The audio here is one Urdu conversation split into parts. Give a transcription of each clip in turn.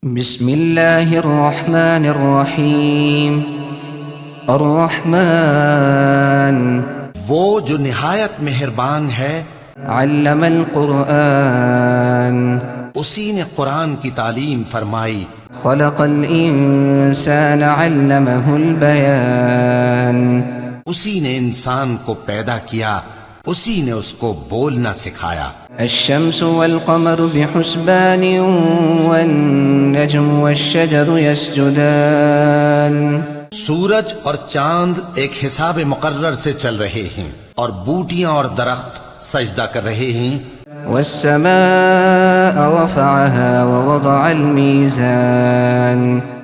بسم اللہ الرحمن الرحیم الرحمن وہ جو نہایت مہربان ہے، علم القرآن اسی نے قرآن کی تعلیم فرمائی، خلق الانسان علمہ البیان اسی نے انسان کو پیدا کیا، اسی نے اس کو بولنا سکھایا۔ الشمس والقمر بحسبان والنجم والشجر يسجدان سورج اور چاند ایک حساب مقرر سے چل رہے ہیں، اور بوٹیاں اور درخت سجدہ کر رہے ہیں۔ والسماء رفعها ووضع الميزان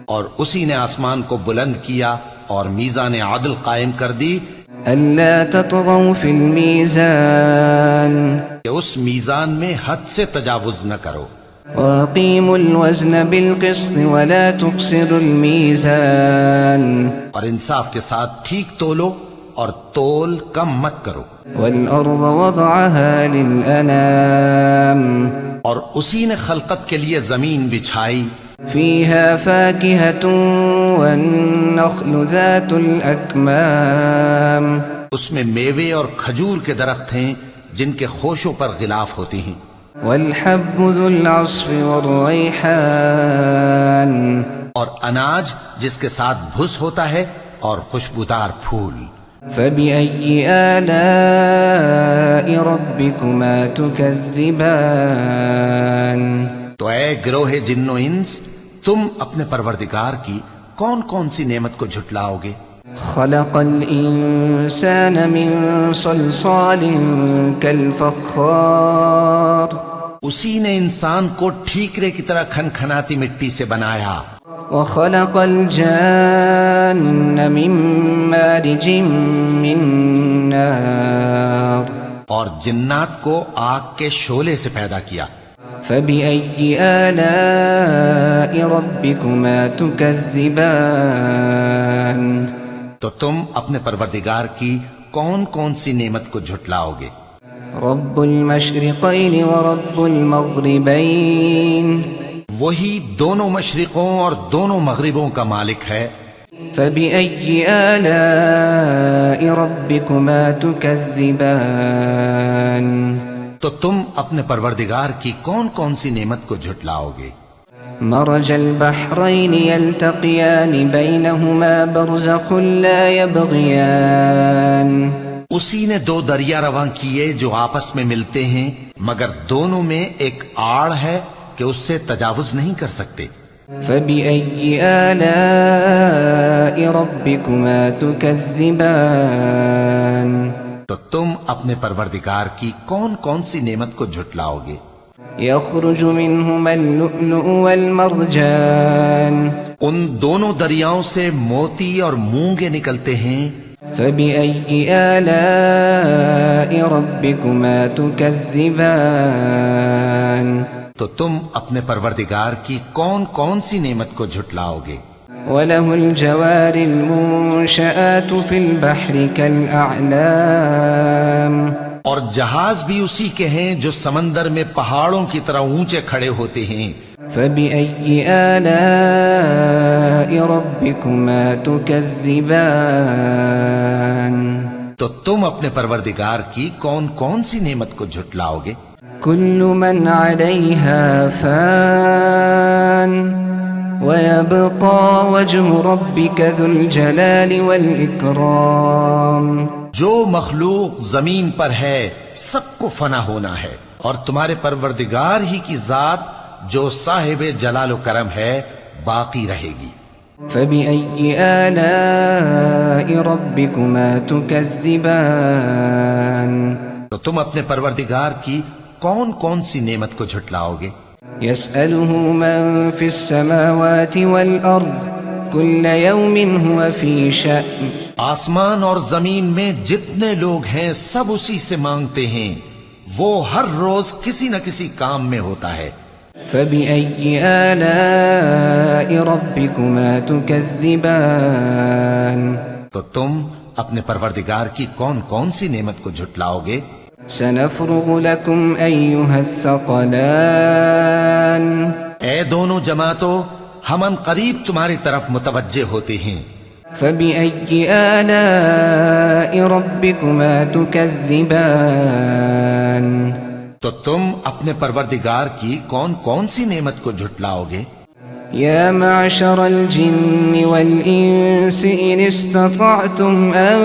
اور اسی نے آسمان کو بلند کیا اور میزان عدل قائم کر دی ألا تطغوا في الميزان کہ اس میزان میں حد سے تجاوز نہ کرو، وأقيموا الوزن بالقسط ولا تخسروا الميزان اور انصاف کے ساتھ ٹھیک تولو اور تول کم مت کرو۔ والأرض وضعها للأنام اور اسی نے خلقت کے لیے زمین بچھائی، فيها فاكهة والنخل ذات الأكمام اس میں میوے اور کھجور کے درخت ہیں جن کے خوشوں پر غلاف ہوتے ہیں، والحب ذو العصف والريحان اور اناج جس کے ساتھ بھس ہوتا ہے اور خوشبودار پھول۔ فبأي آلاء ربكما تكذبان تو اے گروہ جن و انس، تم اپنے پروردگار کی کون کون سی نعمت کو جھٹلاؤ گے؟ خلق الإنسان من صلصال كالفخار اسی نے انسان کو ٹھیکرے کی طرح کھنکھناتی مٹی سے بنایا، وخلق الجان من مارج من نار اور جنات کو آگ کے شعلے سے پیدا کیا۔ فبأي آلاء ربكما تكذبان تو تم اپنے پروردگار کی کون کون سی نعمت کو جھٹلاؤ گے؟ رب المشرقين ورب المغربين وہی دونوں مشرقوں اور دونوں مغربوں کا مالک ہے۔ فبأي آلاء ربكما تكذبان تو تم اپنے پروردگار کی کون کون سی نعمت کو جھٹلاؤ گے؟ مرج البحرين يلتقيان بينهما برزخ لا يبغيان اسی نے دو دریا رواں کیے جو آپس میں ملتے ہیں، مگر دونوں میں ایک آڑ ہے کہ اس سے تجاوز نہیں کر سکتے۔ فبأي آلاء ربكما تكذبان تو تم اپنے پروردگار کی کون کون سی نعمت کو جھٹلاؤ گے؟ يخرج منهما اللؤلؤ والمرجان ان دونوں دریاؤں سے موتی اور مونگے نکلتے ہیں۔ فبأي آلاء ربكما تكذبان تو تم اپنے پروردگار کی کون کون سی نعمت کو جھٹلاؤ گے؟ وله الجوار المنشآت في البحر كالأعلام اور جہاز بھی اسی کے ہیں جو سمندر میں پہاڑوں کی طرح اونچے کھڑے ہوتے ہیں۔ فبأي آلاء ربكما تكذبان تو تم اپنے پروردگار کی کون کون سی نعمت کو جھٹلاؤ گے؟ كل من عليها فان ويبقى وجه ربك ذو الجلال والإكرام جو مخلوق زمین پر ہے سب کو فنا ہونا ہے، اور تمہارے پروردگار ہی کی ذات جو صاحب جلال و کرم ہے باقی رہے گی۔ فبأي آلاء ربكما تكذبان تو تم اپنے پروردگار کی کون کون سی نعمت کو جھٹلاؤ گے؟ يسأله من في السماوات والأرض كل يوم هو في شأن آسمان اور زمین میں جتنے لوگ ہیں سب اسی سے مانگتے ہیں، وہ ہر روز کسی نہ کسی کام میں ہوتا ہے۔ فبأي آلاء ربكما تكذبان تو تم اپنے پروردگار کی کون کون سی نعمت کو جھٹلاؤ گے؟ سنفرغ لكم أيها الثقلان اے دونوں جماعتوں، ہم ان قریب تمہاری طرف متوجہ ہوتے ہیں۔ فبأي آلاء ربكما تكذبان؟ تو تم اپنے پروردگار کی کون کون سی نعمت کو جھٹلاؤ گے؟ يا معشر الجن والإنس إن استطعتم أن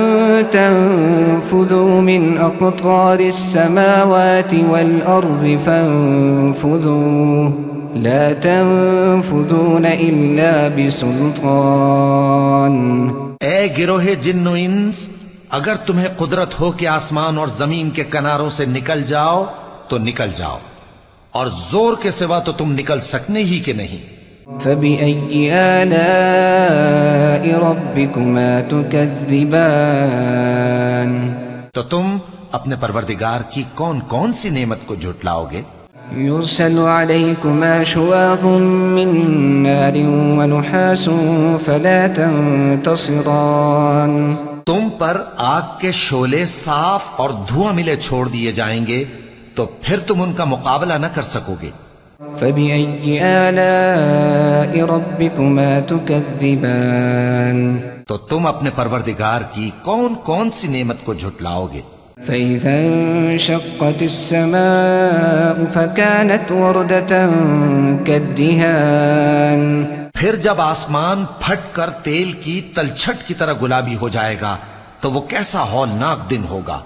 تنفذوا من أقطار السماوات والأرض فانفذوا لا تنفذون إلا بسلطان۔ اے گروہ جن و انس، اگر تمہیں قدرت ہو کہ آسمان اور زمین کے کناروں سے نکل جاؤ تو نکل جاؤ، اور زور کے سوا تو تم نکل سکنے ہی کہ نہیں۔ فبأي آلاء ربكما تكذبان؟ تو تم اپنے پروردگار کی کون کون سی نعمت کو جھٹلاؤ گے؟ يرسل عليكما شواظ من نار ونحاس فلا تنتصران؟ تم پر آگ کے شعلے صاف اور دھواں ملے چھوڑ دیے جائیں گے تو پھر تم ان کا مقابلہ نہ کر سکو گے۔ فبأي آلاء ربكما تكذبان؟ تو تم اپنے پروردگار کی کون کون سی نعمت کو جھٹلاؤ گے؟ فإذا انشقت السماء فكانت وردة كالدهان؟ پھر جب آسمان پھٹ کر تیل کی تلچھٹ کی طرح گلابی ہو جائے گا تو وہ کیسا ہولناک دن ہوگا۔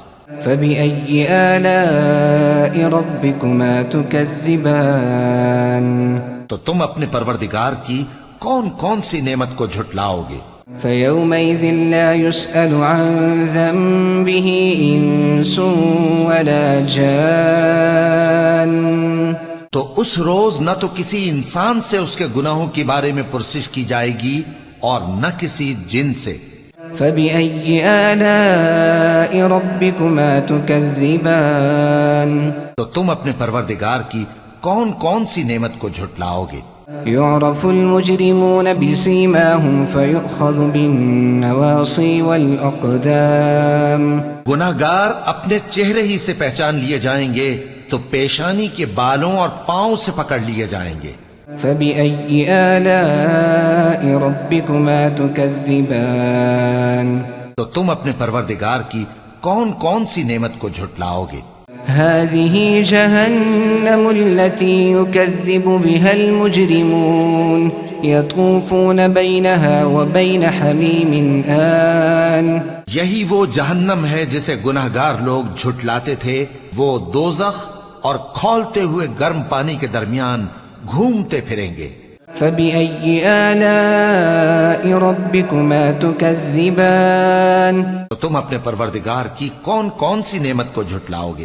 فبأي آلاء ربكما تكذبان؟ تو تم اپنے پروردگار کی کون کون سی نعمت کو جھٹلاؤ گے؟ فيومئذ لا يسأل عن ذنبه إنس ولا جان؟ تو اس روز نہ تو کسی انسان سے اس کے گناہوں کے بارے میں پرسش کی جائے گی اور نہ کسی جن سے۔ فبأي آلاء ربكما تكذبان؟ تو تم اپنے پروردگار کی کون کون سی نعمت کو جھٹلاؤ گے؟ يعرف المجرمون بسيماهم فيؤخذ بالنواصي والأقدام؟ گناہگار اپنے چہرے ہی سے پہچان لیے جائیں گے تو پیشانی کے بالوں اور پاؤں سے پکڑ لیے جائیں گے۔ فبأي آلاء ربكما تكذبان؟ تو تم اپنے پروردگار کی کون کون سی نعمت کو جھٹلاؤ گے؟ هذه جهنم التي يكذب بها المجرمون يطوفون بينها وبين حميم آن؟ یہی وہ جہنم ہے جسے گناہگار لوگ جھٹلاتے تھے، وہ دوزخ اور کھولتے ہوئے گرم پانی کے درمیان گھومتے پھریں گے۔ فبأي آلاء ربكما تكذبان؟ تو تم اپنے پروردگار کی کون کون سی نعمت کو جھٹلاؤ گے؟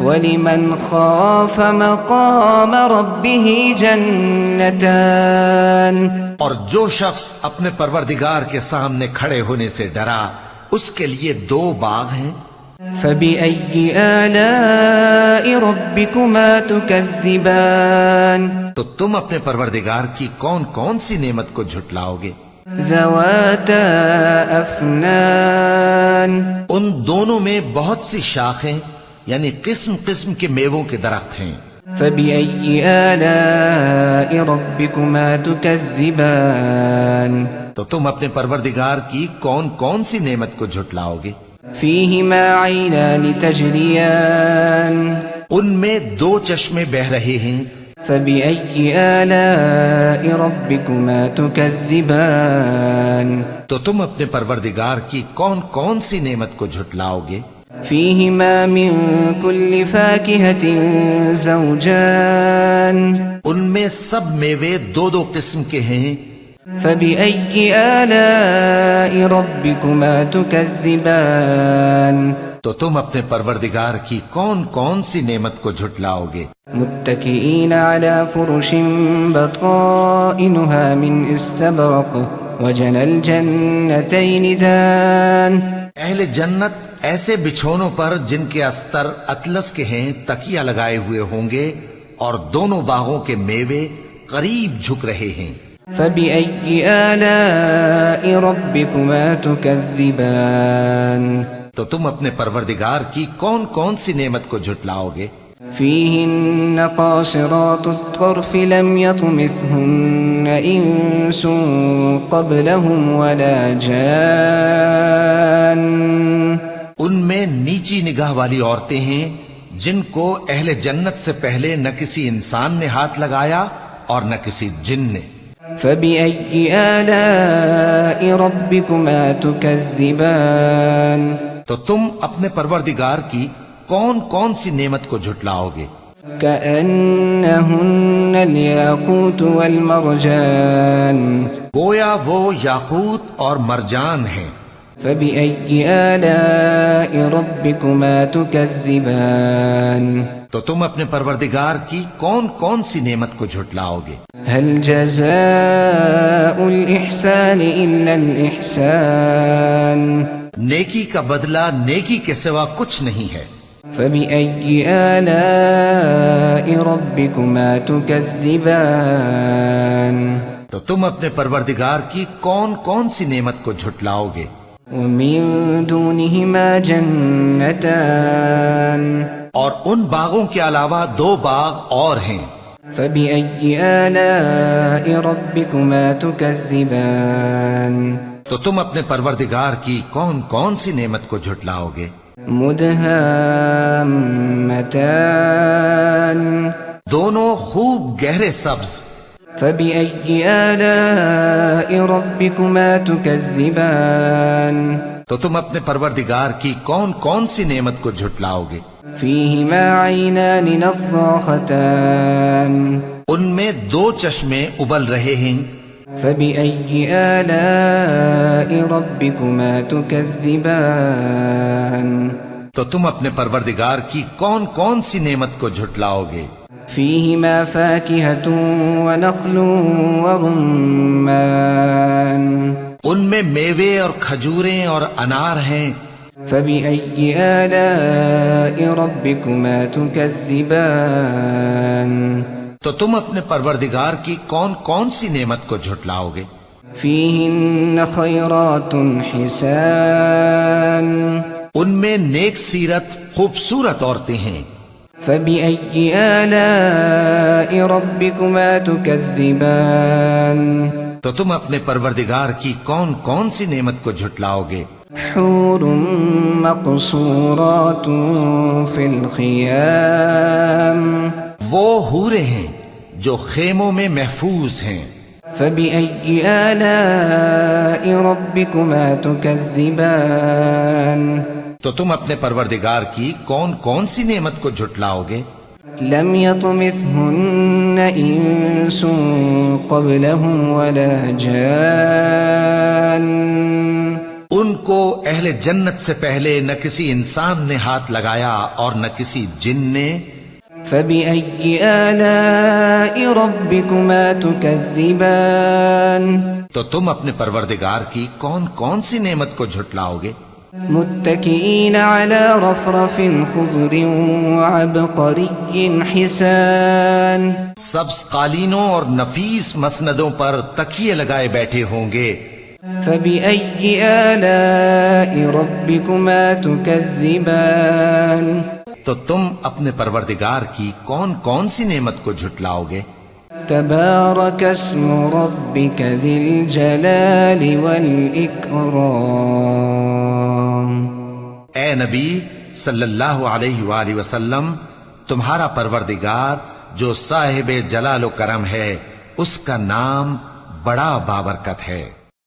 وَلِمَنْ خَافَ مَقَامَ رَبِّهِ جَنَّتَانِ؟ اور جو شخص اپنے پروردگار کے سامنے کھڑے ہونے سے ڈرا اس کے لیے دو باغ ہیں۔ فبأي آلاء ربكما تكذبان؟ تو تم اپنے پروردگار کی کون کون سی نعمت کو جھٹلاؤ گے؟ ذواتا افنان؟ ان دونوں میں بہت سی شاخیں یعنی قسم قسم کے میووں کے درخت ہیں۔ فبأي آلاء ربكما تكذبان؟ تو تم اپنے پروردگار کی کون کون سی نعمت کو جھٹلاؤ گے؟ فيهما عينان تجريان؟ ان میں دو چشمے بہ رہے ہیں۔ فبأي آلاء ربكما تكذبان؟ تو تم اپنے پروردگار کی کون کون سی نعمت کو جھٹلاؤ گے؟ فيهما من كل فاكهة زوجان؟ ان میں سب میوے دو دو قسم کے ہیں۔ فبأي آلاء ربكما تكذبان؟ تو تم اپنے پروردگار کی کون کون سی نعمت کو جھٹلاؤ گے؟ متكئين على فرش بطائنها من استبرق وجنى الجنتين دان؟ اہل جنت ایسے بچھونوں پر جن کے استر اطلس کے ہیں تکیہ لگائے ہوئے ہوں گے اور دونوں باغوں کے میوے قریب جھک رہے ہیں۔ فبأي آلاء ربكما تكذبان؟ تو تم اپنے پروردگار کی کون کون سی نعمت کو جھٹلاؤ گے؟ فيهن قاصرات الطرف لم يطمثهن إنس قبلهم ولا جان. ان میں نیچی نگاہ والی عورتیں ہیں جن کو اہل جنت سے پہلے نہ کسی انسان نے ہاتھ لگایا اور نہ کسی جن نے. فبأي آلاء ربكما تكذبان. تو تم اپنے پروردگار کی کون کون سی نعمت کو جھٹلاؤ گے؟ كأنهن الياقوت والمرجان. گویا وہ یاقوت اور مرجان ہیں. فبأي آلاء ربكما تكذبان. تو تم اپنے پروردگار کی کون کون سی نعمت کو جھٹلاؤ گے؟ هل جزاء الإحسان إلا الإحسان. نیکی کا بدلہ نیکی کے سوا کچھ نہیں ہے. فبأي آلاء ربكما تكذبان. تو تم اپنے پروردگار کی کون کون سی نعمت کو جھٹلاؤ گے؟ ومن دونهما جنتان. اور ان باغوں کے علاوہ 2 باغ اور ہیں. فبأي آلاء ربكما تكذبان. تو تم اپنے پروردگار کی کون کون سی نعمت کو جھٹلاؤ گے؟ مدهامتان. دونوں خوب گہرے سبز. فبأي آلاء ربكما تكذبان. تو تم اپنے پروردگار کی کون کون سی نعمت کو جھٹلاؤ گے؟ فيهما عينان نضاختان. ان میں 2 چشمے ابل رہے ہیں. فبأي آلاء ربكما تكذبان. تو تم اپنے پروردگار کی کون کون سی نعمت کو جھٹلاؤ گے؟ فيهما فاكهة ونخل ورمان. ان میں میوے اور کھجوریں اور انار ہیں. فبأي آلاء ربكما تكذبان. تو تم اپنے پروردگار کی کون کون سی نعمت کو جھٹلاؤ گے؟ فيهن خيرات حسان. ان میں نیک سیرت خوبصورت عورتیں ہیں. فبأي آلاء ربكما تكذبان. تو تم اپنے پروردگار کی کون کون سی نعمت کو جھٹلاؤ گے؟ حور مقصورات في الخيام. وہ حوریں ہیں جو خیموں میں محفوظ ہیں. فبأي آلاء ربكما تكذبان. تو تم اپنے پروردگار کی کون کون سی نعمت کو جھٹلاؤ گے؟ لم يطمثهن إنس قبلهم ولا جان. ان کو اہل جنت سے پہلے نہ کسی انسان نے ہاتھ لگایا اور نہ کسی جن نے. فبأي آلاء ربكما تكذبان. تو تم اپنے پروردگار کی کون کون سی نعمت کو جھٹلاؤ گے؟ متكئين على رفرف خضر وعبقري حسان. سبز قالینوں اور نفیس مسندوں پر تکیے لگائے بیٹھے ہوں گے. فبأي آلاء ربكما تكذبان. تو تم اپنے پروردگار کی کون کون سی نعمت کو جھٹلاؤ گے؟ تبارك اسم ربك ذي الجلال والإكرام. اے نبی صلی اللہ علیہ وآلہ وسلم، تمہارا پروردگار جو صاحب جلال و کرم ہے، اس کا نام بڑا بابرکت ہے.